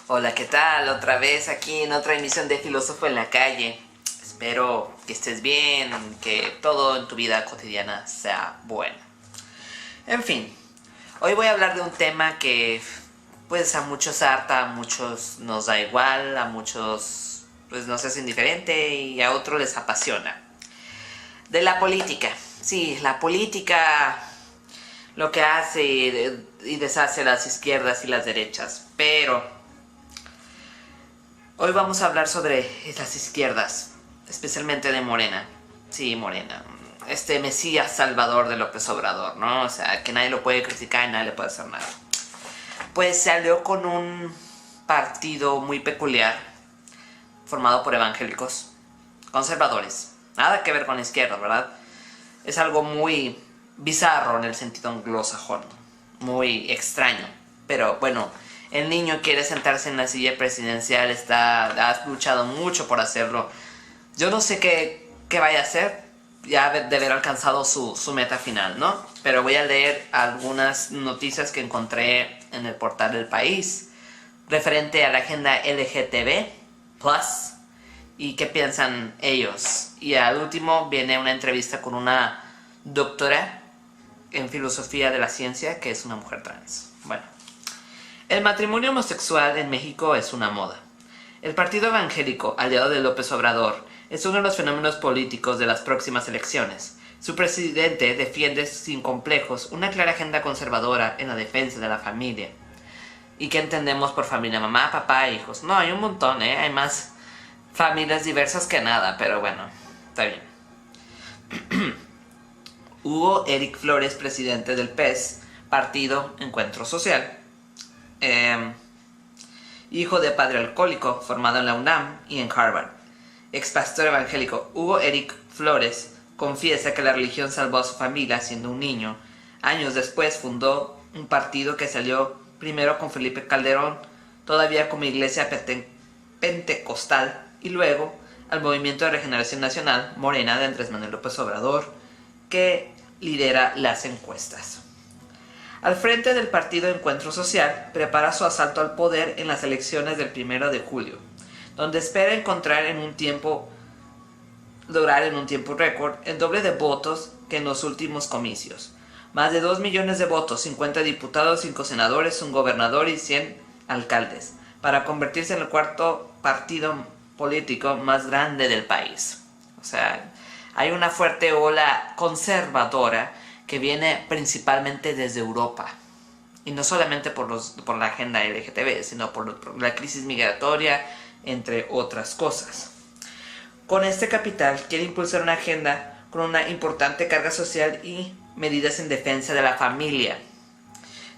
Hola, ¿qué tal? Otra vez aquí en otra emisión de Filósofo en la Calle. Espero que estés bien, que todo en tu vida cotidiana sea bueno. En fin, hoy voy a hablar de un tema que pues a muchos harta, a muchos nos da igual, a muchos pues nos es indiferente y a otros les apasiona. De la política. Sí, la política, lo que hace y deshace las izquierdas y las derechas. Pero hoy vamos a hablar sobre las izquierdas, especialmente de Morena. Sí, Morena. Este Mesías Salvador de López Obrador, ¿no? O sea, que nadie lo puede criticar y nadie le puede hacer nada. Pues se alió con un partido muy peculiar, formado por evangélicos, conservadores. Nada que ver con la izquierda, ¿verdad? Es algo muy bizarro en el sentido anglosajón, muy extraño. Pero bueno, el niño quiere sentarse en la silla presidencial, ha luchado mucho por hacerlo. Yo no sé qué vaya a hacer, ya de haber alcanzado su meta final, ¿no? Pero voy a leer algunas noticias que encontré en el portal del País referente a la agenda LGTB+, y qué piensan ellos. Y al último viene una entrevista con una doctora en filosofía de la ciencia que es una mujer trans. Bueno, el matrimonio homosexual en México es una moda. El partido evangélico, aliado de López Obrador, es uno de los fenómenos políticos de las próximas elecciones. Su presidente defiende sin complejos una clara agenda conservadora en la defensa de la familia. ¿Y qué entendemos por familia? Mamá, papá, hijos. No, hay un montón, ¿eh? Hay más familias diversas que nada, pero bueno, está bien. Hugo Eric Flores, presidente del PES, Partido Encuentro Social. Hijo de padre alcohólico, formado en la UNAM y en Harvard. Ex pastor evangélico Hugo Eric Flores confiesa que la religión salvó a su familia siendo un niño. Años después fundó un partido que salió primero con Felipe Calderón, todavía como iglesia pentecostal, y luego al Movimiento de Regeneración Nacional, Morena, de Andrés Manuel López Obrador, que lidera las encuestas. Al frente del partido Encuentro Social, prepara su asalto al poder en las elecciones del 1 de julio, donde espera lograr en un tiempo récord el doble de votos que en los últimos comicios. Más de 2 millones de votos, 50 diputados, 5 senadores, un gobernador y 100 alcaldes, para convertirse en el cuarto partido político más grande del país. O sea, hay una fuerte ola conservadora que viene principalmente desde Europa. Y no solamente por la agenda LGTB, sino por la crisis migratoria, entre otras cosas. Con este capital quiere impulsar una agenda con una importante carga social y medidas en defensa de la familia.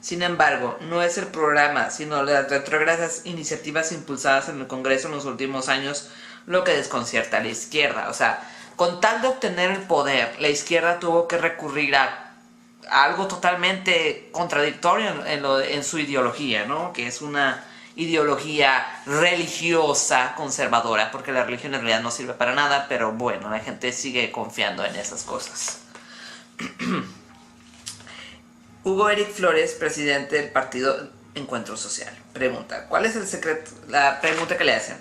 Sin embargo, no es el programa, sino las retrógradas iniciativas impulsadas en el Congreso en los últimos años lo que desconcierta a la izquierda. O sea, con tal de obtener el poder, la izquierda tuvo que recurrir a algo totalmente contradictorio en su ideología, ¿no? Que es una ideología religiosa conservadora, porque la religión en realidad no sirve para nada, pero bueno, la gente sigue confiando en esas cosas. Hugo Eric Flores, presidente del partido Encuentro Social, pregunta, ¿cuál es el secreto? La pregunta que le hacen,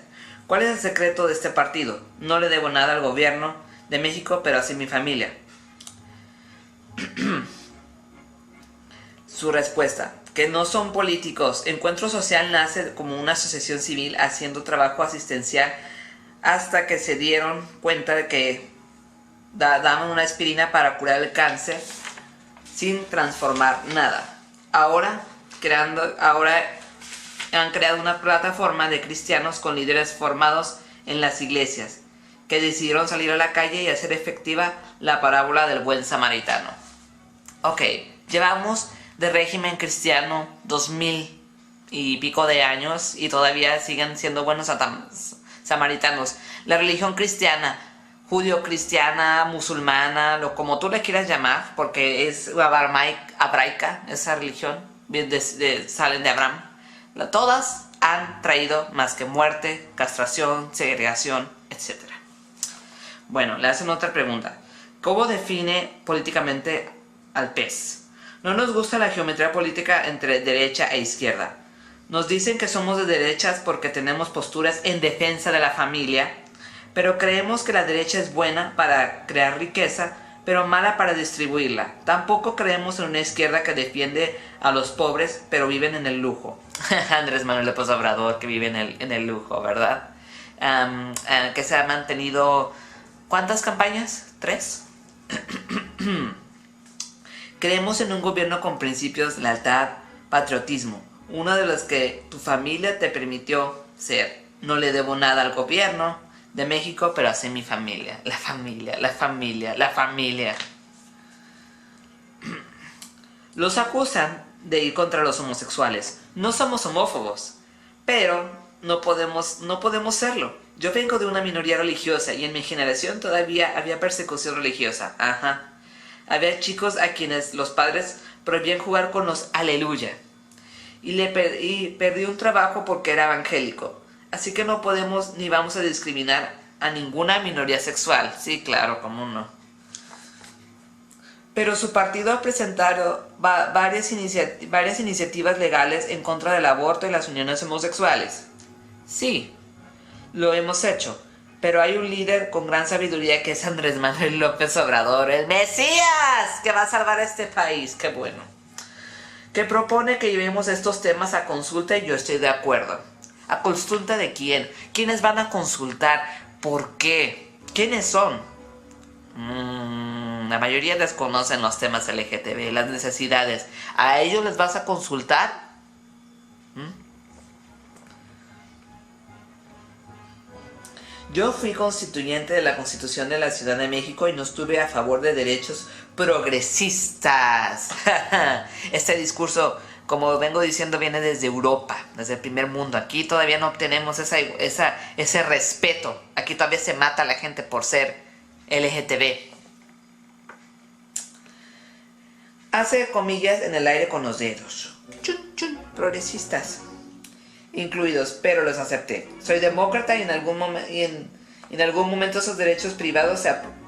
¿cuál es el secreto de este partido? No le debo nada al gobierno de México, pero así mi familia. Su respuesta, que no son políticos. Encuentro Social nace como una asociación civil haciendo trabajo asistencial hasta que se dieron cuenta de que daban una aspirina para curar el cáncer sin transformar nada. Ahora han creado una plataforma de cristianos con líderes formados en las iglesias que decidieron salir a la calle y hacer efectiva la parábola del buen samaritano. Ok, llevamos de régimen cristiano 2000 y pico de años y todavía siguen siendo buenos samaritanos. La religión cristiana, judío-cristiana, musulmana, como tú le quieras llamar, porque es abraica, esa religión, salen de Abraham. Todas han traído más que muerte, castración, segregación, etc. Bueno, le hacen otra pregunta. ¿Cómo define políticamente al PES? No nos gusta la geometría política entre derecha e izquierda. Nos dicen que somos de derechas porque tenemos posturas en defensa de la familia, pero creemos que la derecha es buena para crear riqueza, pero mala para distribuirla. Tampoco creemos en una izquierda que defiende a los pobres, pero viven en el lujo. Andrés Manuel López Obrador, que vive en el lujo, ¿verdad? Que se ha mantenido... ¿Cuántas campañas? ¿3? Creemos en un gobierno con principios, lealtad, patriotismo. Uno de los que tu familia te permitió ser. No le debo nada al gobierno de México, pero así mi familia. La familia, la familia, la familia. Los acusan de ir contra los homosexuales. No somos homófobos, pero no podemos serlo. Yo vengo de una minoría religiosa y en mi generación todavía había persecución religiosa. Ajá. Había chicos a quienes los padres prohibían jugar con los aleluya. Y perdí un trabajo porque era evangélico. Así que no podemos ni vamos a discriminar a ninguna minoría sexual. Sí, claro, cómo no. Pero su partido ha presentado varias iniciativas legales en contra del aborto y las uniones homosexuales. Sí, lo hemos hecho. Pero hay un líder con gran sabiduría que es Andrés Manuel López Obrador, el Mesías, que va a salvar a este país. ¡Qué bueno! Que propone que llevemos estos temas a consulta y yo estoy de acuerdo. ¿A consulta de quién? ¿Quiénes van a consultar? ¿Por qué? ¿Quiénes son? La mayoría desconocen los temas LGTB, las necesidades. ¿A ellos les vas a consultar? Yo fui constituyente de la Constitución de la Ciudad de México y no estuve a favor de derechos progresistas. Este discurso, como vengo diciendo, viene desde Europa, desde el primer mundo. Aquí todavía no obtenemos ese respeto. Aquí todavía se mata a la gente por ser LGTB. Hace comillas en el aire con los dedos. Chun, chun, progresistas incluidos, pero los acepté. Soy demócrata y en algún momento esos derechos privados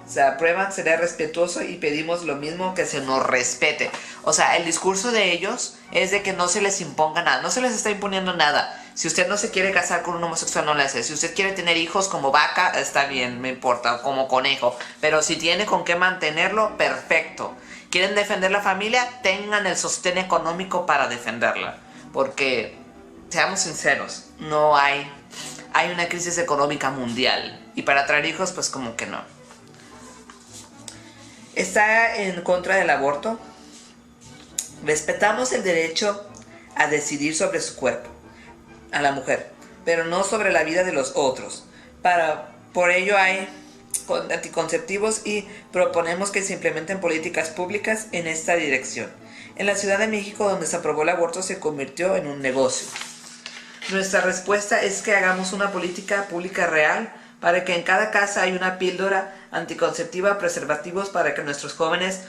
se aprueban, seré respetuoso y pedimos lo mismo, que se nos respete. O sea, el discurso de ellos es de que no se les imponga nada, no se les está imponiendo nada. Si usted no se quiere casar con un homosexual, no le hace. Si usted quiere tener hijos como vaca, está bien, me importa, como conejo. Pero si tiene con qué mantenerlo, perfecto. ¿Quieren defender la familia? Tengan el sostén económico para defenderla. Porque, seamos sinceros, no hay una crisis económica mundial. Y para traer hijos, pues como que no. ¿Está en contra del aborto? Respetamos el derecho a decidir sobre su cuerpo, a la mujer, pero no sobre la vida de los otros. Por ello hay anticonceptivos y proponemos que se implementen políticas públicas en esta dirección. En la Ciudad de México, donde se aprobó el aborto, se convirtió en un negocio. Nuestra respuesta es que hagamos una política pública real para que en cada casa haya una píldora anticonceptiva, preservativos para que nuestros jóvenes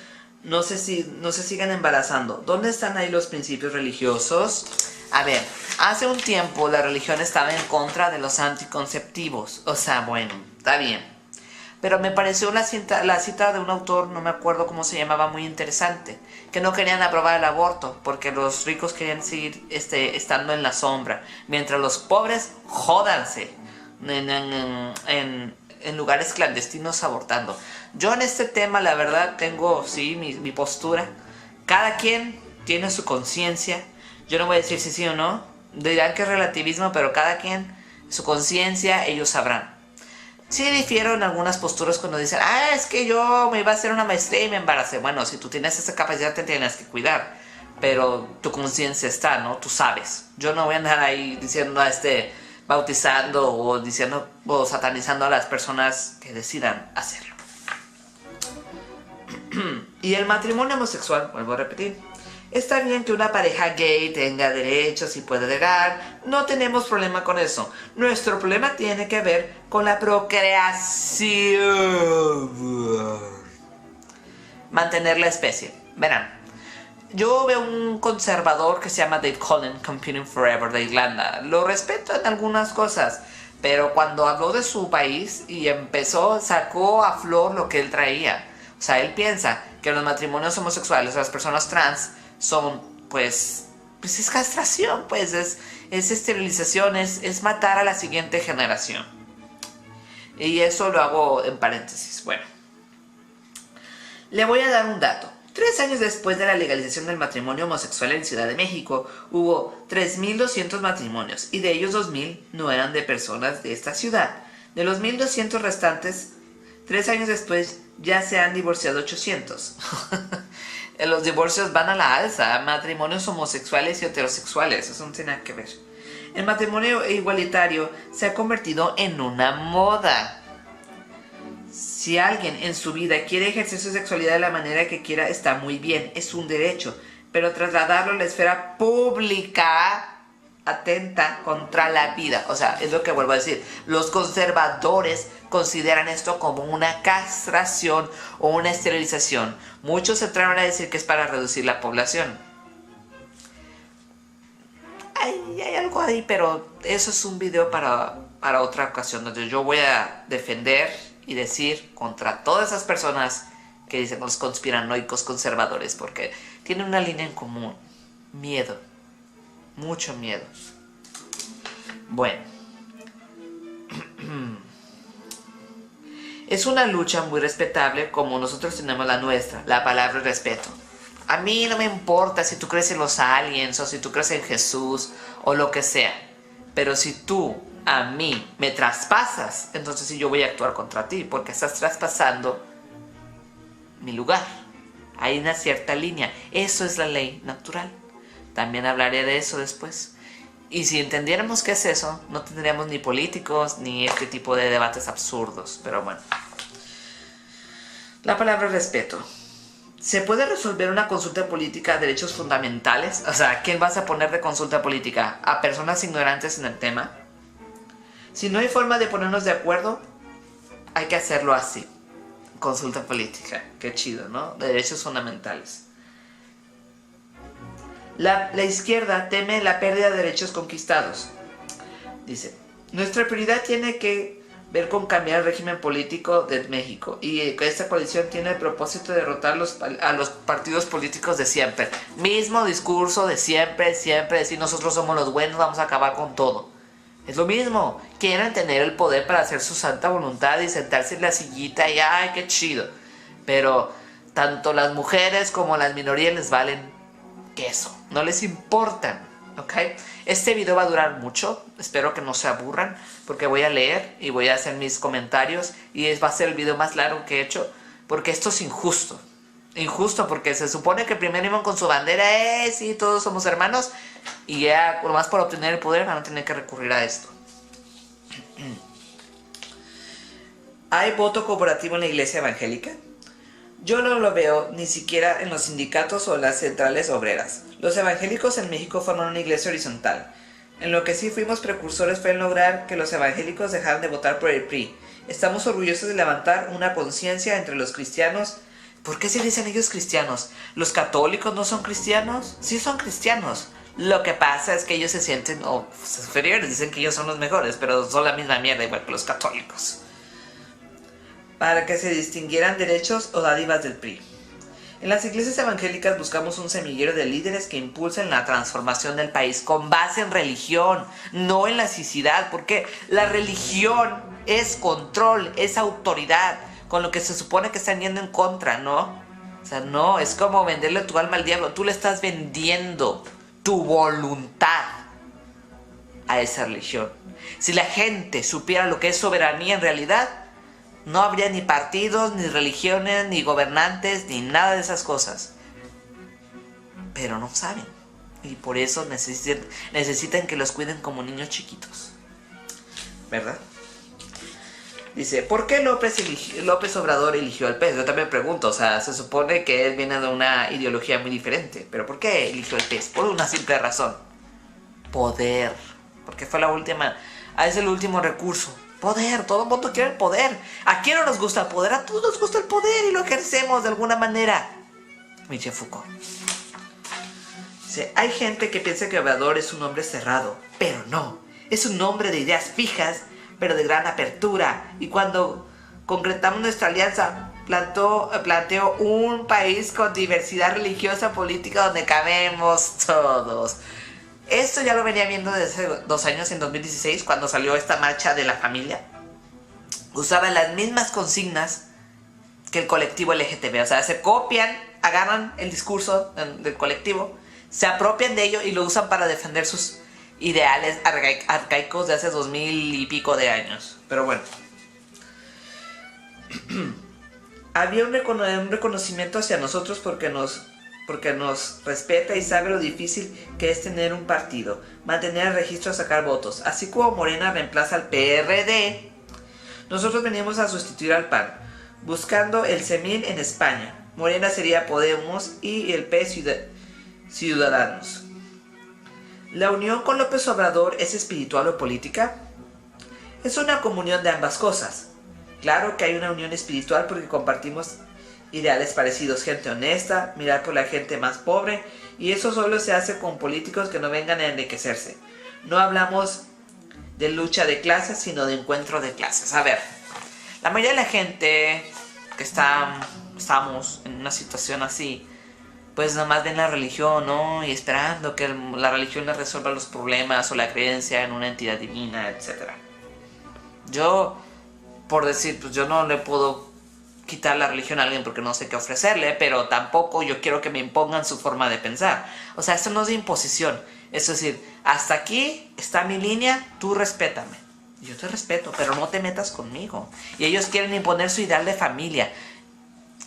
no se sigan embarazando. ¿Dónde están ahí los principios religiosos? A ver, hace un tiempo la religión estaba en contra de los anticonceptivos. O sea, bueno, está bien. Pero me pareció la cita de un autor, no me acuerdo cómo se llamaba, muy interesante. Que no querían aprobar el aborto porque los ricos querían seguir estando en la sombra. Mientras los pobres, jódanse en lugares clandestinos abortando. Yo en este tema, la verdad, tengo, sí, mi postura. Cada quien tiene su conciencia. Yo no voy a decir si sí o no. Dirán que es relativismo, pero cada quien, su conciencia, ellos sabrán. Sí difiero en algunas posturas cuando dicen, es que yo me iba a hacer una maestría y me embaracé. Bueno, si tú tienes esa capacidad te tienes que cuidar, pero tu conciencia está, ¿no? Tú sabes. Yo no voy a andar ahí diciendo bautizando o diciendo o satanizando a las personas que decidan hacerlo. Y el matrimonio homosexual, vuelvo a repetir, está bien que una pareja gay tenga derechos y pueda llegar. No tenemos problema con eso. Nuestro problema tiene que ver con la procreación. Mantener la especie. Verán, yo veo un conservador que se llama Dave Cullen, Computing Forever, de Irlanda. Lo respeto en algunas cosas, pero cuando habló de su país y sacó a flor lo que él traía. O sea, él piensa que los matrimonios homosexuales, las personas trans, son, pues, pues es castración, pues es esterilización, es matar a la siguiente generación. Y eso lo hago en paréntesis. Bueno, le voy a dar un dato. 3 años después de la legalización del matrimonio homosexual en Ciudad de México, hubo 3.200 matrimonios, y de ellos 2.000 no eran de personas de esta ciudad. De los 1.200 restantes, 3 años después ya se han divorciado 800. Los divorcios van a la alza, matrimonios homosexuales y heterosexuales, eso no tiene nada que ver. El matrimonio igualitario se ha convertido en una moda. Si alguien en su vida quiere ejercer su sexualidad de la manera que quiera, está muy bien, es un derecho. Pero trasladarlo a la esfera pública atenta contra la vida. O sea, es lo que vuelvo a decir. Los conservadores consideran esto como una castración o una esterilización. Muchos se atreven a decir que es para reducir la población. Hay algo ahí, pero eso es un video para otra ocasión, donde yo voy a defender y decir contra todas esas personas que dicen los conspiranoicos conservadores, porque tienen una línea en común: miedo, mucho miedo. Bueno, es una lucha muy respetable, como nosotros tenemos la nuestra, la palabra respeto. A mí no me importa si tú crees en los aliens o si tú crees en Jesús o lo que sea, pero si tú a mí me traspasas, entonces sí yo voy a actuar contra ti, porque estás traspasando mi lugar. Hay una cierta línea. Eso es la ley natural. También hablaré de eso después. Y si entendiéramos qué es eso, no tendríamos ni políticos ni este tipo de debates absurdos. Pero bueno. La palabra respeto. ¿Se puede resolver una consulta política de derechos fundamentales? O sea, ¿quién vas a poner de consulta política? ¿A personas ignorantes en el tema? Si no hay forma de ponernos de acuerdo, hay que hacerlo así. Consulta política. Qué chido, ¿no? De derechos fundamentales. La izquierda teme la pérdida de derechos conquistados. Dice, nuestra prioridad tiene que ver con cambiar el régimen político de México, y esta coalición tiene el propósito de derrotar a los partidos políticos de siempre. Mismo discurso de siempre, decir nosotros somos los buenos, vamos a acabar con todo. Es lo mismo, quieren tener el poder para hacer su santa voluntad y sentarse en la sillita y ¡ay, qué chido! Pero tanto las mujeres como las minorías les valen queso, no les importan, ¿ok? Este video va a durar mucho, espero que no se aburran, porque voy a leer y voy a hacer mis comentarios, y va a ser el video más largo que he hecho, porque esto es injusto. Injusto porque se supone que primero iban con su bandera, sí, todos somos hermanos, y ya nomás por obtener el poder van a tener que recurrir a esto. ¿Hay voto cooperativo en la iglesia evangélica? Yo no lo veo ni siquiera en los sindicatos o las centrales obreras. Los evangélicos en México forman una iglesia horizontal. En lo que sí fuimos precursores fue en lograr que los evangélicos dejaran de votar por el PRI. Estamos orgullosos de levantar una conciencia entre los cristianos. ¿Por qué se dicen ellos cristianos? ¿Los católicos no son cristianos? Sí son cristianos. Lo que pasa es que ellos se sienten superiores, dicen que ellos son los mejores, pero son la misma mierda igual que los católicos. Para que se distinguieran derechos o dádivas del PRI. En las iglesias evangélicas buscamos un semillero de líderes que impulsen la transformación del país con base en religión, no en laicidad, porque la religión es control, es autoridad, con lo que se supone que están yendo en contra, ¿no? O sea, no, es como venderle tu alma al diablo. Tú le estás vendiendo tu voluntad a esa religión. Si la gente supiera lo que es soberanía en realidad, no habría ni partidos, ni religiones, ni gobernantes, ni nada de esas cosas. Pero no saben. Y por eso necesitan que los cuiden como niños chiquitos. ¿Verdad? Dice, ¿por qué López Obrador eligió al PES? Yo también pregunto, o sea, se supone que él viene de una ideología muy diferente. ¿Pero por qué eligió el PES? Por una simple razón. Poder. Porque fue la última, es el último recurso. Poder, todo el mundo quiere el poder. ¿A quién no nos gusta el poder? A todos nos gusta el poder y lo ejercemos de alguna manera. Michel Foucault. Dice, hay gente que piensa que Obrador es un hombre cerrado, pero no. Es un hombre de ideas fijas, pero de gran apertura. Y cuando concretamos nuestra alianza, planteó un país con diversidad religiosa política donde cabemos todos. Esto ya lo venía viendo desde hace 2 años, en 2016, cuando salió esta marcha de la familia. Usaban las mismas consignas que el colectivo LGTB. O sea, se copian, agarran el discurso del colectivo, se apropian de ello y lo usan para defender sus ideales arcaicos de hace 2000 y pico de años. Pero bueno. Había un reconocimiento hacia nosotros porque nos respeta y sabe lo difícil que es tener un partido, mantener el registro, sacar votos. Así como Morena reemplaza al PRD, nosotros venimos a sustituir al PAN, buscando el semil en España. Morena sería Podemos y el P Ciudadanos. ¿La unión con López Obrador es espiritual o política? Es una comunión de ambas cosas. Claro que hay una unión espiritual porque compartimos ideales parecidos, gente honesta, mirar por la gente más pobre, y eso solo se hace con políticos que no vengan a enriquecerse. No hablamos de lucha de clases, sino de encuentro de clases. A ver, la mayoría de la gente que estamos en una situación así, pues nomás ven la religión, ¿no? Y esperando que la religión les resuelva los problemas o la creencia en una entidad divina, etc. Yo, por decir, pues yo no le puedo quitar la religión a alguien porque no sé qué ofrecerle, pero tampoco yo quiero que me impongan su forma de pensar. O sea, esto no es de imposición. Es decir, hasta aquí está mi línea, tú respétame. Yo te respeto, pero no te metas conmigo. Y ellos quieren imponer su ideal de familia.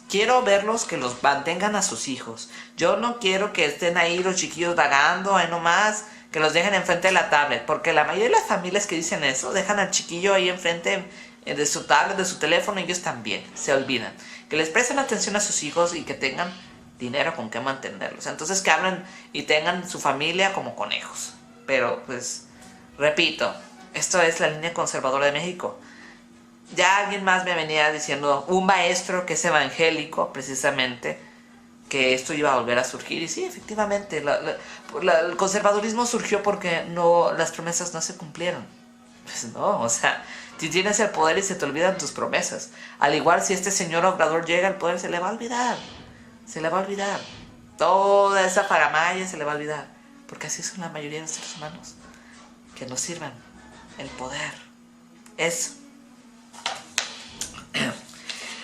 Quiero verlos que los mantengan a sus hijos. Yo no quiero que estén ahí los chiquillos vagando, ahí nomás, que los dejen enfrente de la tablet. Porque la mayoría de las familias que dicen eso, dejan al chiquillo ahí enfrente de su tablet, de su teléfono, y ellos también se olvidan. Que les presten atención a sus hijos y que tengan dinero con qué mantenerlos. Entonces que hablen y tengan su familia como conejos. Pero pues, repito, esto es la línea conservadora de México. Ya alguien más me venía diciendo, un maestro que es evangélico, precisamente, que esto iba a volver a surgir. Y sí, efectivamente, el conservadurismo surgió porque las promesas no se cumplieron. Pues no, o sea, si tienes el poder y se te olvidan tus promesas. Al igual, si este señor Obrador llega al poder, se le va a olvidar. Se le va a olvidar. Toda esa faramaya se le va a olvidar. Porque así son la mayoría de los seres humanos. Que nos sirvan el poder. Eso.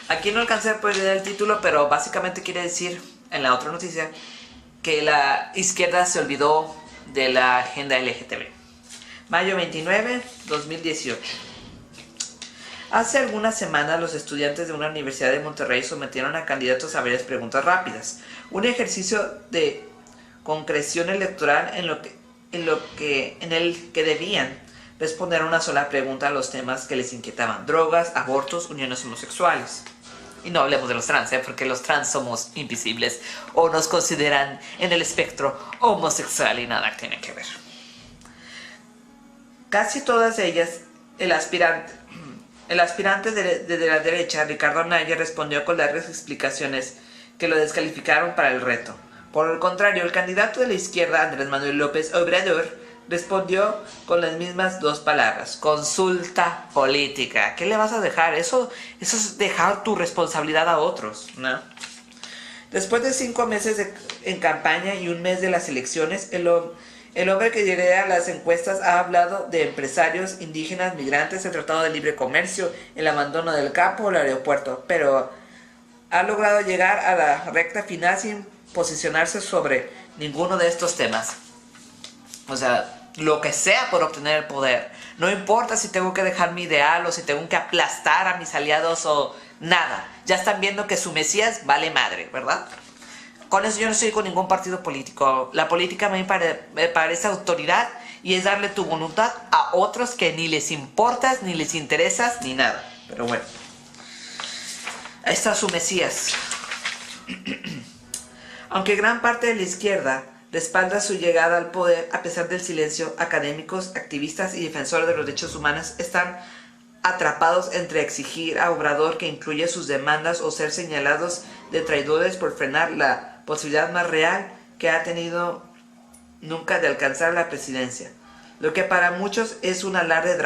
Aquí no alcancé a poder leer el título, pero básicamente quiere decir, en la otra noticia, que la izquierda se olvidó de la agenda LGTB. Mayo 29, 2018. Hace algunas semanas los estudiantes de una universidad de Monterrey sometieron a candidatos a varias preguntas rápidas. Un ejercicio de concreción electoral en el que debían responder una sola pregunta a los temas que les inquietaban: drogas, abortos, uniones homosexuales. Y no hablemos de los trans, porque los trans somos invisibles o nos consideran en el espectro homosexual y nada tiene que ver. Casi todas ellas, el aspirante de la derecha, Ricardo Anaya, respondió con largas explicaciones que lo descalificaron para el reto. Por el contrario, el candidato de la izquierda, Andrés Manuel López Obrador, respondió con las mismas 2 palabras: consulta política. ¿Qué le vas a dejar? Eso es dejar tu responsabilidad a otros, ¿no? Después de 5 meses en campaña y 1 mes de las elecciones, el hombre que lidera las encuestas ha hablado de empresarios, indígenas, migrantes, el tratado de libre comercio, el abandono del campo, el aeropuerto, pero ha logrado llegar a la recta final sin posicionarse sobre ninguno de estos temas. O sea, lo que sea por obtener el poder. No importa si tengo que dejar mi ideal o si tengo que aplastar a mis aliados o nada. Ya están viendo que su Mesías vale madre, ¿verdad? Con eso yo no estoy con ningún partido político. La política me parece autoridad y es darle tu voluntad a otros que ni les importas, ni les interesas, ni nada. Pero bueno. Ahí está su Mesías. Aunque gran parte de la izquierda respalda su llegada al poder, a pesar del silencio, académicos, activistas y defensores de los derechos humanos están atrapados entre exigir a Obrador que incluya sus demandas o ser señalados de traidores por frenar la posibilidad más real que ha tenido nunca de alcanzar la presidencia. Lo que para muchos es un alarde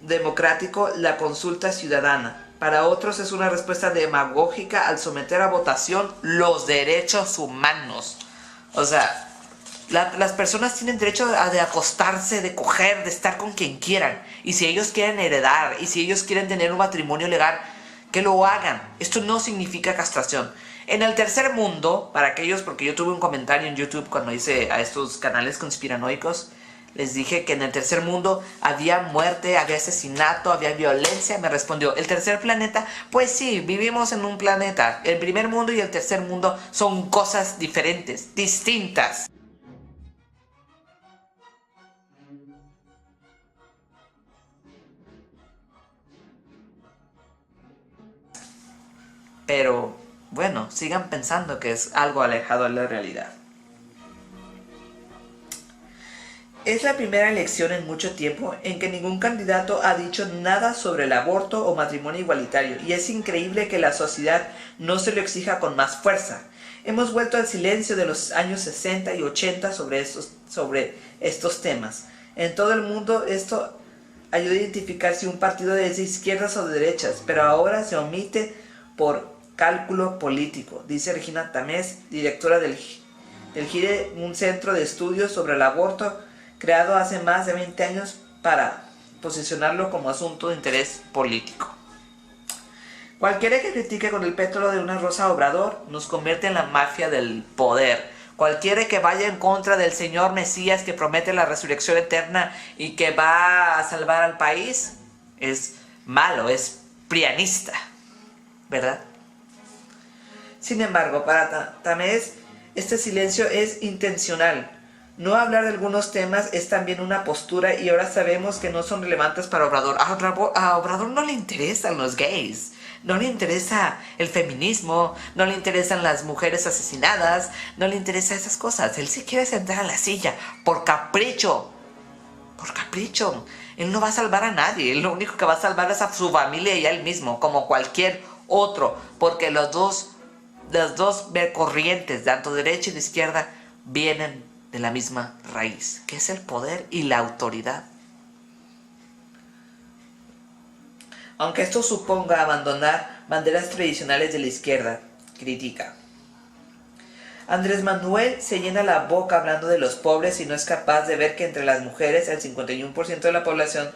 democrático, la consulta ciudadana. Para otros es una respuesta demagógica al someter a votación los derechos humanos. O sea, las personas tienen derecho de acostarse, de coger, de estar con quien quieran. Y si ellos quieren heredar, y si ellos quieren tener un matrimonio legal, que lo hagan. Esto no significa castración. En el tercer mundo, para aquellos, porque yo tuve un comentario en YouTube cuando hice a estos canales conspiranoicos, les dije que en el tercer mundo había muerte, había asesinato, había violencia. Me respondió, ¿el tercer planeta? Pues sí, vivimos en un planeta. El primer mundo y el tercer mundo son cosas diferentes, distintas. Pero, bueno, sigan pensando que es algo alejado de la realidad. Es la primera elección en mucho tiempo en que ningún candidato ha dicho nada sobre el aborto o matrimonio igualitario, y es increíble que la sociedad no se lo exija con más fuerza. Hemos vuelto al silencio de los años 60 y 80 sobre estos temas. En todo el mundo esto ayuda a identificar si un partido es de izquierdas o de derechas, pero ahora se omite por cálculo político, dice Regina Tamés, directora del GIRE, un centro de estudios sobre el aborto creado hace más de 20 años para posicionarlo como asunto de interés político. Cualquiera que critique con el pétalo de una rosa a Obrador nos convierte en la mafia del poder. Cualquiera que vaya en contra del Señor Mesías que promete la resurrección eterna y que va a salvar al país es malo, es prianista, ¿verdad? Sin embargo, para Tamés este silencio es intencional. No hablar de algunos temas es también una postura, y ahora sabemos que no son relevantes para Obrador. A Obrador no le interesan los gays, no le interesa el feminismo, no le interesan las mujeres asesinadas, no le interesa esas cosas. Él se quiere sentar en la silla por capricho. Por capricho. Él no va a salvar a nadie. Él lo único que va a salvar es a su familia y a él mismo, como cualquier otro. Porque las dos corrientes, tanto derecha y de izquierda, vienen de la misma raíz, que es el poder y la autoridad. Aunque esto suponga abandonar banderas tradicionales de la izquierda, critica. Andrés Manuel se llena la boca hablando de los pobres y no es capaz de ver que entre las mujeres, el 51% de la población,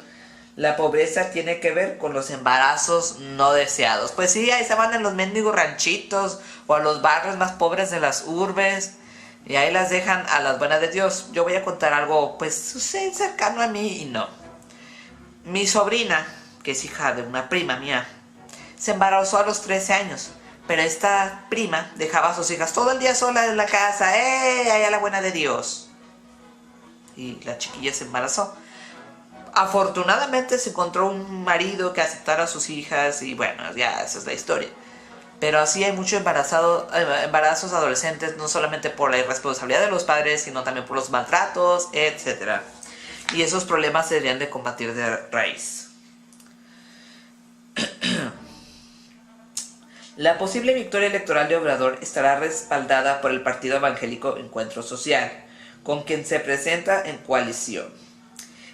la pobreza tiene que ver con los embarazos no deseados. Pues sí, ahí se van en los mendigos ranchitos o a los barrios más pobres de las urbes, y ahí las dejan a las buenas de Dios. Yo voy a contar algo, pues, cercano a mí y no. Mi sobrina, que es hija de una prima mía, se embarazó a los 13 años. Pero esta prima dejaba a sus hijas todo el día sola en la casa. Ahí a la buena de Dios! Y la chiquilla se embarazó. Afortunadamente se encontró un marido que aceptara a sus hijas y bueno, ya esa es la historia. Pero así hay muchos embarazos adolescentes, no solamente por la irresponsabilidad de los padres, sino también por los maltratos, etc. Y esos problemas se deberían de combatir de raíz. La posible victoria electoral de Obrador estará respaldada por el partido evangélico Encuentro Social, con quien se presenta en coalición.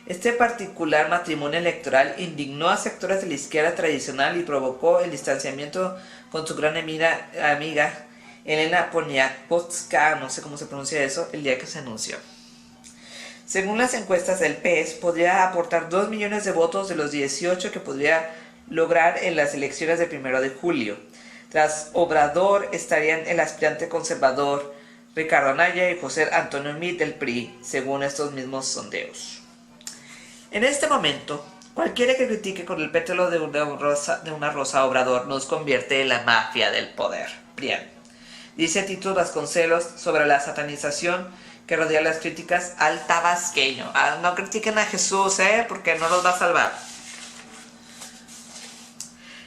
Este particular matrimonio electoral indignó a sectores de la izquierda tradicional y provocó el distanciamiento con su gran amiga Elena Poniatowska, no sé cómo se pronuncia eso, el día que se anunció. Según las encuestas del PES, podría aportar 2 millones de votos de los 18 que podría lograr en las elecciones del 1 de julio. Tras Obrador estarían el aspirante conservador Ricardo Anaya y José Antonio Meade del PRI, según estos mismos sondeos. En este momento, cualquiera que critique con el pétalo de una rosa a Obrador nos convierte en la mafia del poder. Prian. Dice Tito Vasconcelos sobre la satanización que rodea las críticas al tabasqueño. No critiquen a Jesús, porque no los va a salvar.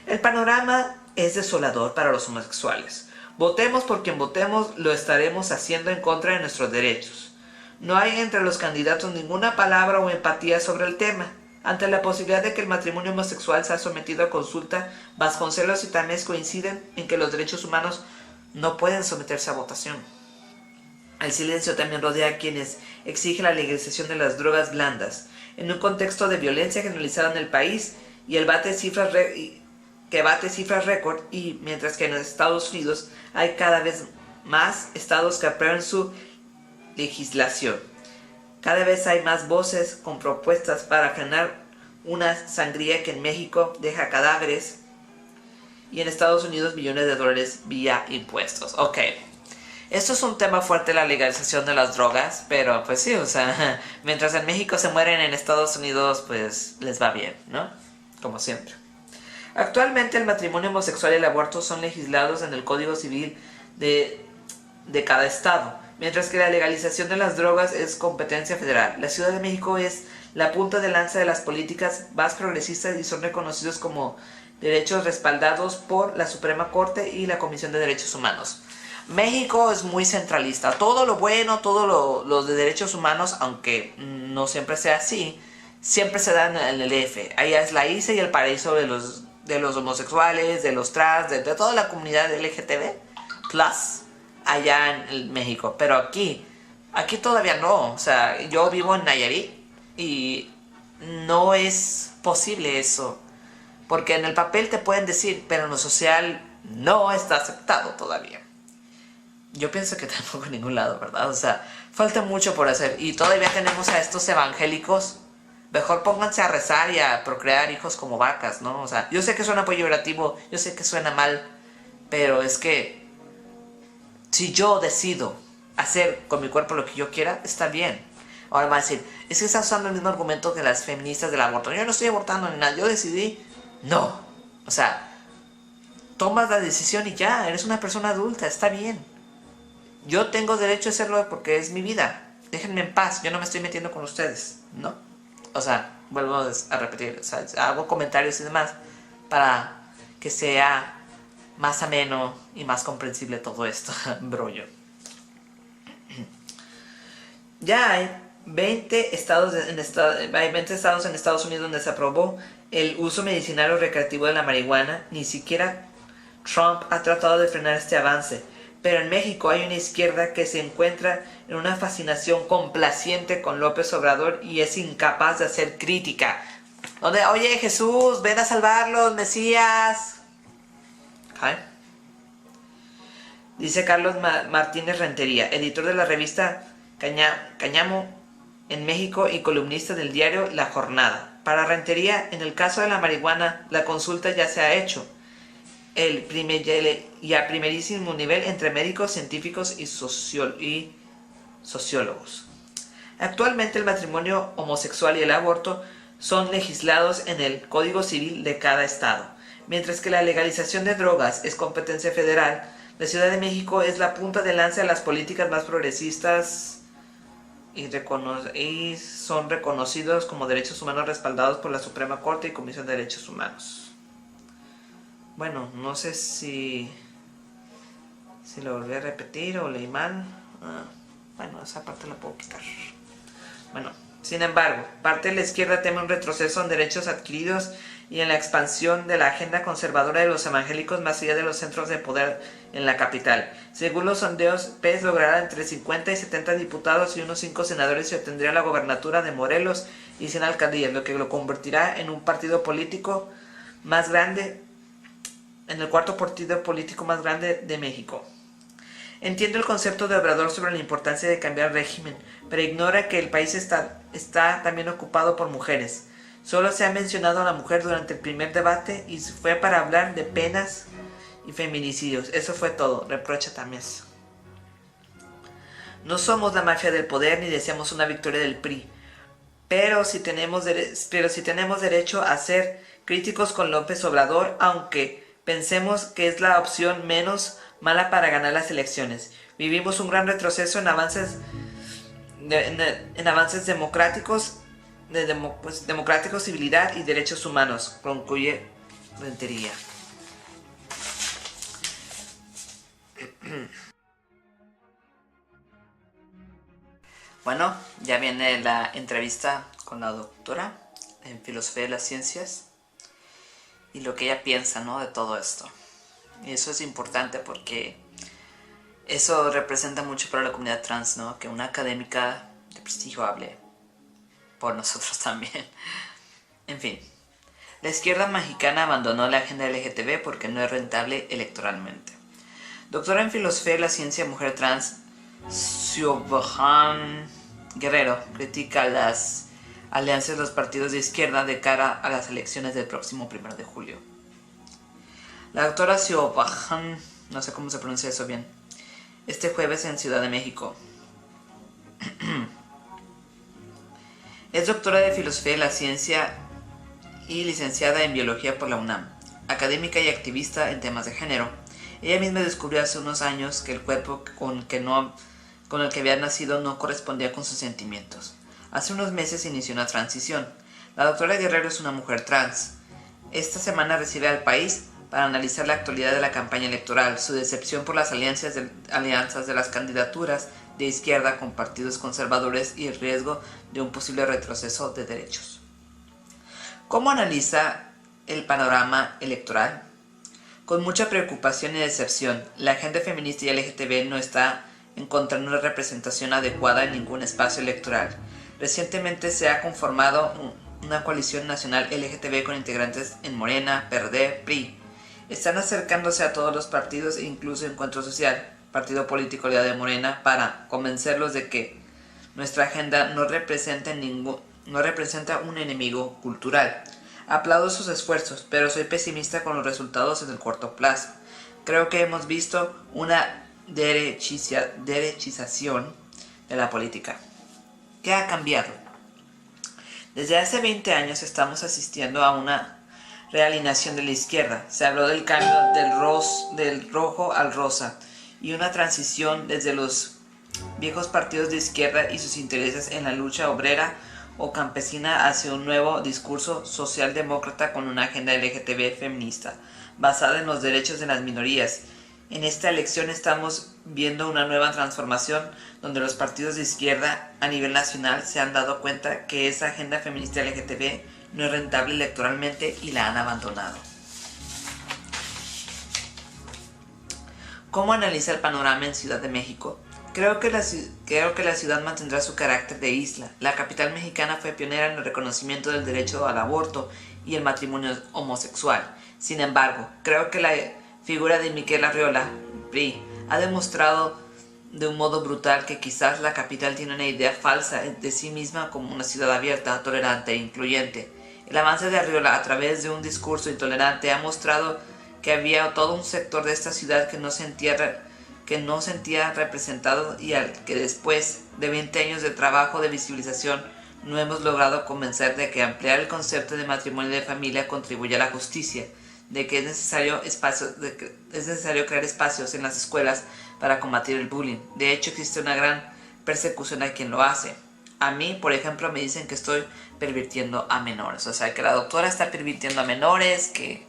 El panorama es desolador para los homosexuales. Votemos por quien votemos, lo estaremos haciendo en contra de nuestros derechos. No hay entre los candidatos ninguna palabra o empatía sobre el tema. Ante la posibilidad de que el matrimonio homosexual sea sometido a consulta, Vasconcelos y Tamés coinciden en que los derechos humanos no pueden someterse a votación. El silencio también rodea a quienes exigen la legalización de las drogas blandas, en un contexto de violencia generalizada en el país y el bate de cifras que que bate cifras récord, y mientras que en Estados Unidos hay cada vez más estados que aprueban su legislación. Cada vez hay más voces con propuestas para frenar una sangría que en México deja cadáveres y en Estados Unidos millones de dólares vía impuestos. Ok, esto es un tema fuerte, la legalización de las drogas, pero pues sí, o sea, mientras en México se mueren, en Estados Unidos pues les va bien, ¿no? Como siempre. Actualmente el matrimonio homosexual y el aborto son legislados en el Código Civil de cada estado, mientras que la legalización de las drogas es competencia federal. La Ciudad de México es la punta de lanza de las políticas más progresistas y son reconocidos como derechos respaldados por la Suprema Corte y la Comisión de Derechos Humanos. México es muy centralista. Todo lo bueno, todo lo de derechos humanos, aunque no siempre sea así, siempre se dan en el DF. Allá es la isla y el paraíso de los homosexuales, de los trans, de toda la comunidad LGTB+, allá en México. Pero aquí todavía no. O sea, yo vivo en Nayarit y no es posible eso. Porque en el papel te pueden decir, pero en lo social no está aceptado todavía. Yo pienso que tampoco en ningún lado, ¿verdad? O sea, falta mucho por hacer. Y todavía tenemos a estos evangélicos. Mejor pónganse a rezar y a procrear hijos como vacas, ¿no? O sea, yo sé que suena peyorativo, yo sé que suena mal, pero es que si yo decido hacer con mi cuerpo lo que yo quiera, está bien. Ahora me va a decir, es que estás usando el mismo argumento que las feministas del aborto. Yo no estoy abortando ni nada, yo decidí, no. O sea, tomas la decisión y ya, eres una persona adulta, está bien. Yo tengo derecho a hacerlo porque es mi vida. Déjenme en paz, yo no me estoy metiendo con ustedes, ¿no? O sea, vuelvo a repetir, o sea, hago comentarios y demás para que sea más ameno y más comprensible todo esto, brollo. Ya hay 20 estados en Estados Unidos donde se aprobó el uso medicinal o recreativo de la marihuana. Ni siquiera Trump ha tratado de frenar este avance. Pero en México hay una izquierda que se encuentra en una fascinación complaciente con López Obrador y es incapaz de hacer crítica. Donde, oye Jesús, ven a salvarlos, Mesías. ¿Okay? Dice Carlos Martínez Rentería, editor de la revista Cañamo en México y columnista del diario La Jornada. Para Rentería, en el caso de la marihuana, la consulta ya se ha hecho. Y a primerísimo nivel entre médicos, científicos y sociólogos. Actualmente el matrimonio homosexual y el aborto son legislados en el Código Civil de cada estado. Mientras que la legalización de drogas es competencia federal, la Ciudad de México es la punta de lanza de las políticas más progresistas y son reconocidos como derechos humanos respaldados por la Suprema Corte y Comisión de Derechos Humanos. Bueno, no sé si lo volví a repetir o leí mal. Bueno, esa parte la puedo quitar. Bueno, sin embargo, parte de la izquierda teme un retroceso en derechos adquiridos y en la expansión de la agenda conservadora de los evangélicos más allá de los centros de poder en la capital. Según los sondeos, PES logrará entre 50 y 70 diputados y unos 5 senadores y obtendría la gobernatura de Morelos y 100 alcaldías, lo que lo convertirá en un partido político más grande, en el cuarto partido político más grande de México. Entiendo el concepto de Obrador sobre la importancia de cambiar régimen, pero ignora que el país está también ocupado por mujeres. Solo se ha mencionado a la mujer durante el primer debate y fue para hablar de penas y feminicidios. Eso fue todo, reprocha Tamés. No somos la mafia del poder ni deseamos una victoria del PRI, pero si tenemos derecho a ser críticos con López Obrador, aunque pensemos que es la opción menos mala para ganar las elecciones. Vivimos un gran retroceso en avances democráticos, democráticos, civilidad y derechos humanos, concluye Rentería. Bueno, ya viene la entrevista con la doctora en Filosofía de las Ciencias y lo que ella piensa, ¿no?, de todo esto. Y eso es importante porque eso representa mucho para la comunidad trans, ¿no? Que una académica de prestigio hable por nosotros también. En fin. La izquierda mexicana abandonó la agenda LGTB porque no es rentable electoralmente. Doctora en filosofía de la ciencia, mujer trans, Xiomara Guerrero critica las alianzas de los partidos de izquierda de cara a las elecciones del próximo 1 de julio. La doctora Xiomara, no sé cómo se pronuncia eso bien, este jueves en Ciudad de México. Es doctora de filosofía de la ciencia y licenciada en biología por la UNAM, académica y activista en temas de género. Ella misma descubrió hace unos años que el cuerpo con el que había nacido no correspondía con sus sentimientos. Hace unos meses inició una transición. La doctora Guerrero es una mujer trans. Esta semana recibe al País para analizar la actualidad de la campaña electoral, su decepción por las alianzas de las candidaturas de izquierda con partidos conservadores y el riesgo de un posible retroceso de derechos. ¿Cómo analiza el panorama electoral? Con mucha preocupación y decepción, la agenda feminista y LGTB no está encontrando una representación adecuada en ningún espacio electoral. Recientemente se ha conformado una coalición nacional LGTB con integrantes en Morena, PRD, PRI. Están acercándose a todos los partidos e incluso Encuentro Social, partido político de Morena, para convencerlos de que nuestra agenda no representa un enemigo cultural. Aplaudo sus esfuerzos, pero soy pesimista con los resultados en el corto plazo. Creo que hemos visto una derechización de la política. ¿Qué ha cambiado? Desde hace 20 años estamos asistiendo a una realineación de la izquierda. Se habló del cambio del rojo al rosa y una transición desde los viejos partidos de izquierda y sus intereses en la lucha obrera o campesina hacia un nuevo discurso socialdemócrata con una agenda LGTB feminista, basada en los derechos de las minorías. En esta elección estamos viendo una nueva transformación donde los partidos de izquierda a nivel nacional se han dado cuenta que esa agenda feminista LGTB no es rentable electoralmente y la han abandonado. ¿Cómo analiza el panorama en Ciudad de México? Creo que la ciudad mantendrá su carácter de isla. La capital mexicana fue pionera en el reconocimiento del derecho al aborto y el matrimonio homosexual. Sin embargo, creo que la figura de Miquel Arriola, PRI, ha demostrado de un modo brutal que quizás la capital tiene una idea falsa de sí misma como una ciudad abierta, tolerante e incluyente. El avance de Arriola a través de un discurso intolerante ha mostrado que había todo un sector de esta ciudad que no sentía representado y al que después de 20 años de trabajo de visibilización no hemos logrado convencer de que ampliar el concepto de matrimonio y de familia contribuye a la justicia, de que es necesario crear espacios en las escuelas para combatir el bullying. De hecho, existe una gran persecución a quien lo hace. A mí, por ejemplo, me dicen que estoy pervirtiendo a menores, o sea, que la doctora está pervirtiendo a menores, que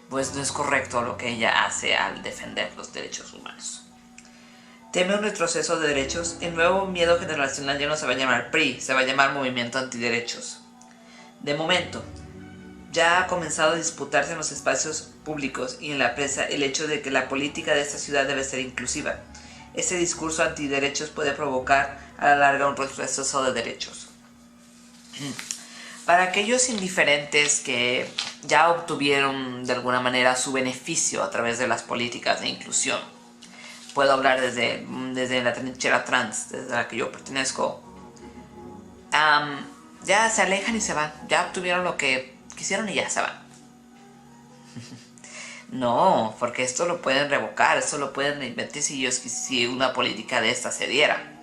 pues no es correcto lo que ella hace al defender los derechos humanos. Teme un retroceso de derechos. El nuevo miedo generacional ya no se va a llamar PRI, se va a llamar Movimiento Antiderechos. De momento, ya ha comenzado a disputarse en los espacios públicos y en la prensa el hecho de que la política de esta ciudad debe ser inclusiva. Ese discurso antiderechos puede provocar a la larga un retroceso de derechos. Para aquellos indiferentes que ya obtuvieron de alguna manera su beneficio a través de las políticas de inclusión, puedo hablar desde la trinchera trans, desde la que yo pertenezco, ya se alejan y se van, ya obtuvieron lo que quisieron y ya se van. No, porque esto lo pueden revocar, esto lo pueden reinventar si una política de esta se diera.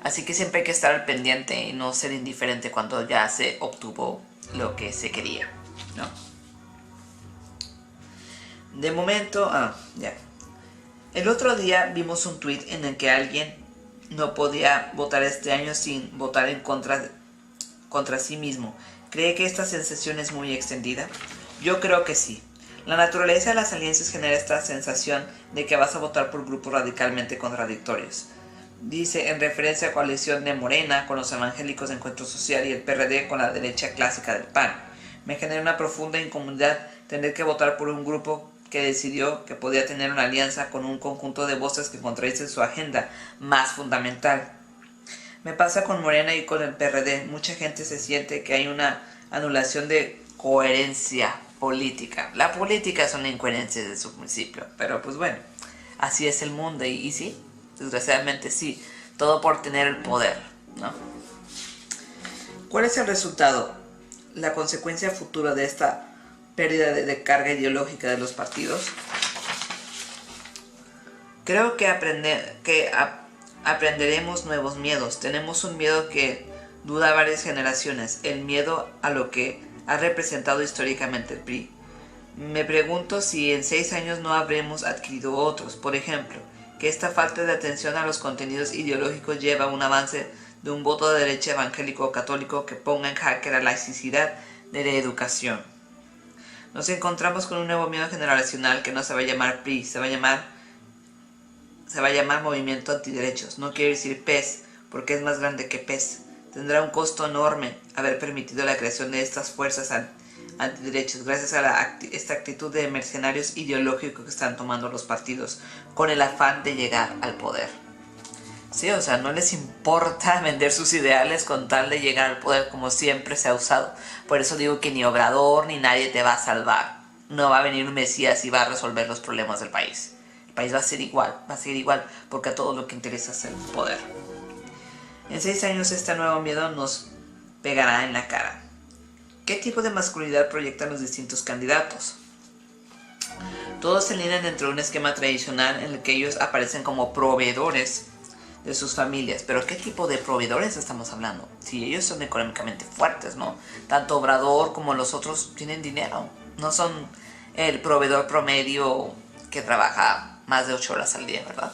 Así que siempre hay que estar al pendiente y no ser indiferente cuando ya se obtuvo lo que se quería, ¿no? De momento, ya. El otro día vimos un tweet en el que alguien no podía votar este año sin votar en contra sí mismo. ¿Cree que esta sensación es muy extendida? Yo creo que sí. La naturaleza de las alianzas genera esta sensación de que vas a votar por grupos radicalmente contradictorios. Dice en referencia a coalición de Morena con los evangélicos de Encuentro Social y el PRD con la derecha clásica del PAN. Me genera una profunda incomodidad tener que votar por un grupo que decidió que podía tener una alianza con un conjunto de voces que contradicen su agenda más fundamental. Me pasa con Morena y con el PRD. Mucha gente se siente que hay una anulación de coherencia política. La política es una incoherencia desde su principio, pero pues bueno, así es el mundo y sí, desgraciadamente sí, todo por tener el poder, ¿no? ¿Cuál es el resultado? La consecuencia futura de esta pérdida de carga ideológica de los partidos. Creo que aprenderemos nuevos miedos. Tenemos un miedo que dura varias generaciones, el miedo a lo que ha representado históricamente el PRI. Me pregunto si en 6 años no habremos adquirido otros. Por ejemplo, que esta falta de atención a los contenidos ideológicos lleva a un avance de un voto de derecha evangélico o católico que ponga en jaque la laicidad de la educación. Nos encontramos con un nuevo miedo generacional que no se va a llamar PRI, se va a llamar Movimiento Antiderechos. No quiero decir PES, porque es más grande que PES. Tendrá un costo enorme haber permitido la creación de estas fuerzas antiderechos, gracias a esta actitud de mercenarios ideológicos que están tomando los partidos, con el afán de llegar al poder. Sí, o sea, no les importa vender sus ideales con tal de llegar al poder, como siempre se ha usado. Por eso digo que ni Obrador ni nadie te va a salvar. No va a venir un Mesías y va a resolver los problemas del país. El país va a seguir igual, porque a todos lo que interesa es el poder. En 6 años este nuevo miedo nos pegará en la cara. ¿Qué tipo de masculinidad proyectan los distintos candidatos? Todos se alinean dentro de un esquema tradicional en el que ellos aparecen como proveedores de sus familias. Pero ¿qué tipo de proveedores estamos hablando? Si ellos son económicamente fuertes, ¿no? Tanto Obrador como los otros tienen dinero. No son el proveedor promedio que trabaja más de 8 horas al día, ¿verdad?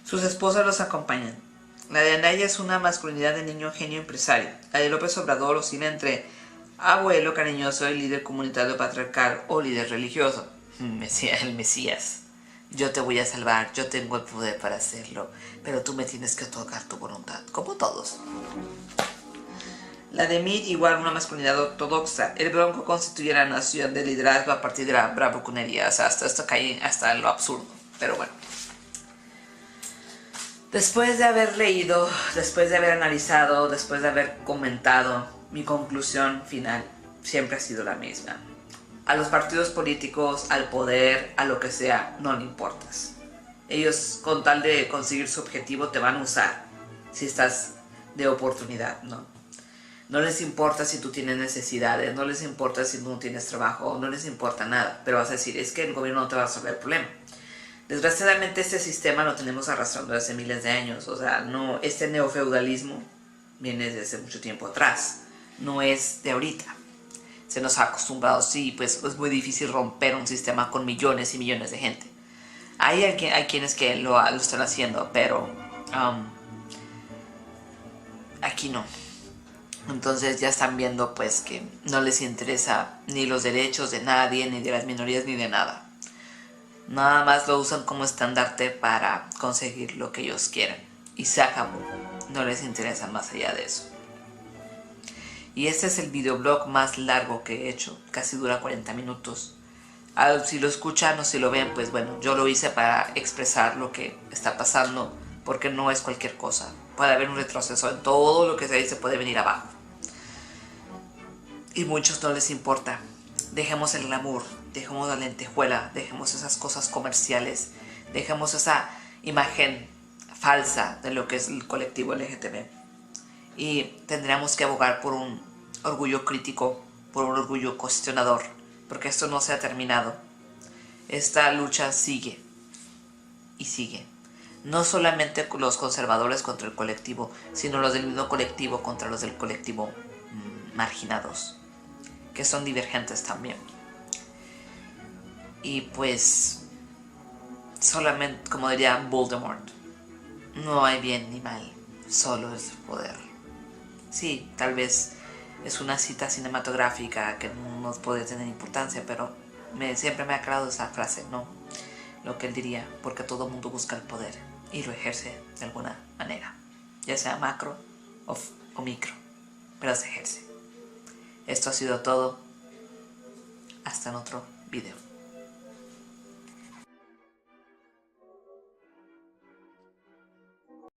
Sus esposas los acompañan. La de Anaya es una masculinidad de niño genio empresario. La de López Obrador oscila entre abuelo cariñoso y líder comunitario patriarcal o líder religioso. El Mesías. Yo te voy a salvar, yo tengo el poder para hacerlo, pero tú me tienes que otorgar tu voluntad, como todos. La de Meade igual una masculinidad ortodoxa. El Bronco constituye la nación de liderazgo a partir de la bravuconería. O sea, esto cae hasta lo absurdo, pero bueno. Después de haber leído, después de haber analizado, después de haber comentado, mi conclusión final siempre ha sido la misma. A los partidos políticos, al poder, a lo que sea, no le importas. Ellos, con tal de conseguir su objetivo, te van a usar si estás de oportunidad, ¿no? No les importa si tú tienes necesidades, no les importa si tú no tienes trabajo, no les importa nada. Pero vas a decir, es que el gobierno no te va a resolver el problema. Desgraciadamente este sistema lo tenemos arrastrando desde hace miles de años. O sea, no, este neofeudalismo viene desde hace mucho tiempo atrás. No es de ahorita. Se nos ha acostumbrado, sí, pues es muy difícil romper un sistema con millones y millones de gente. Hay quienes que lo están haciendo, pero aquí no. Entonces ya están viendo pues que no les interesa ni los derechos de nadie, ni de las minorías, ni de nada. Nada más lo usan como estandarte para conseguir lo que ellos quieren. Y se acabó. No les interesa más allá de eso. Y este es el videoblog más largo que he hecho. Casi dura 40 minutos. Si lo escuchan o si lo ven, pues bueno, yo lo hice para expresar lo que está pasando. Porque no es cualquier cosa. Puede haber un retroceso en todo lo que se dice, puede venir abajo. Y muchos no les importa. Dejemos el glamour, dejemos la lentejuela, dejemos esas cosas comerciales, dejemos esa imagen falsa de lo que es el colectivo LGTB. Y tendríamos que abogar por un orgullo crítico, por un orgullo cuestionador, porque esto no se ha terminado. Esta lucha sigue y sigue. No solamente los conservadores contra el colectivo, sino los del mismo colectivo contra los del colectivo marginados, que son divergentes también. Y pues, solamente, como diría Voldemort, no hay bien ni mal, solo es poder. Sí, tal vez es una cita cinematográfica que no puede tener importancia, pero siempre me ha aclarado esa frase, ¿no? Lo que él diría, porque todo el mundo busca el poder y lo ejerce de alguna manera, ya sea macro o micro, pero se ejerce. Esto ha sido todo. Hasta en otro video.